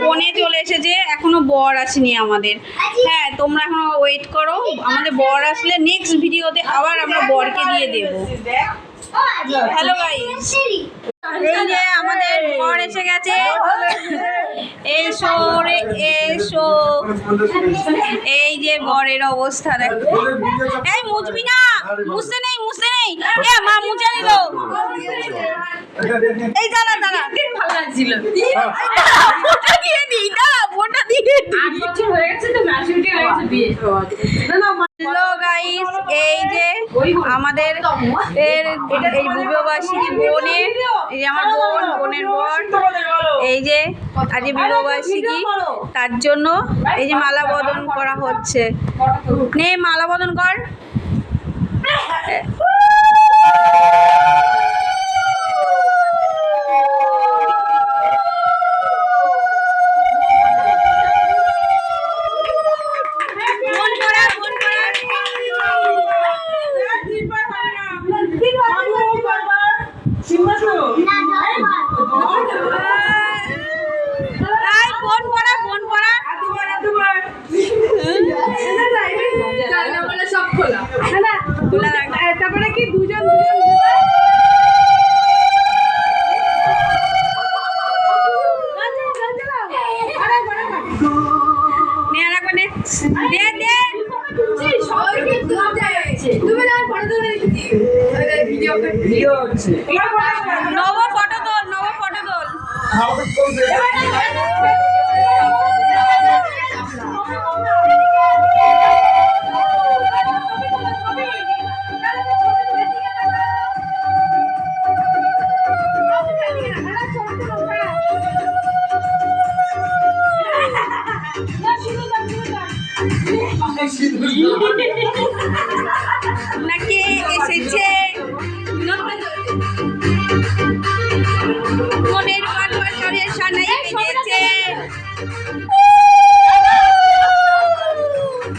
কোণে চলে এসেছে, এখনো বর আসেনি আমাদের। হ্যাঁ, তোমরা এখনো ওয়েট করো, আমাদের বর আসলে নেক্সট ভিডিওতে আবার আমরা বরকে দিয়ে দেবো। হ্যালো গাইস, এই যে আমাদের বর এসে গেছে। এসো রে এসো। এই যে বরের অবস্থা দেখো। এই মুছবি না, মুছতে নেই মুছতে নেই। এ মা মুছে নিল। এই দাঁড়া দাঁড়া, ভালো লাগছিল। ওটা দিয়ে দিই, দাঁড়া ওটা দিয়ে দিই। 8 বছর হয়ে গেছে তো, ম্যাচুরিটি হয়ে গেছে বিয়ে। হ্যালো গাইস, এই যে আমাদের এই বিবাহবার্ষিকী বোনের, এই যে আমার বোনের বর, এই যে আজ বিবাহবার্ষিকী, তার জন্য এই যে মালা বদন করা হচ্ছে। নে মালা বদন কর। তারপরে কি দুজন নব ফটো তোল, নব ফটো তোল। নাকি এসেছে মনের পাটপাশরের সানাই বেজেছে।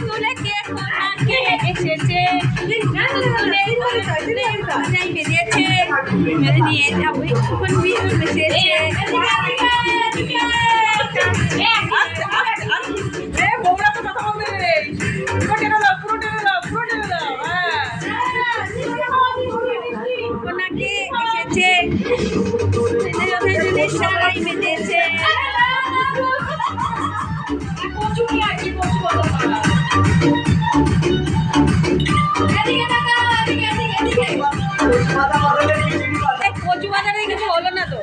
তুলে কে কোনাকে এসেছে, সানাই বেজেছে, মেরে নিয়ে যাবো এখন বিয়ে এসেছে। কোনাকে এসেছে, সানাই বেজেছে। কচু বাজারে কিছু হলো না তো।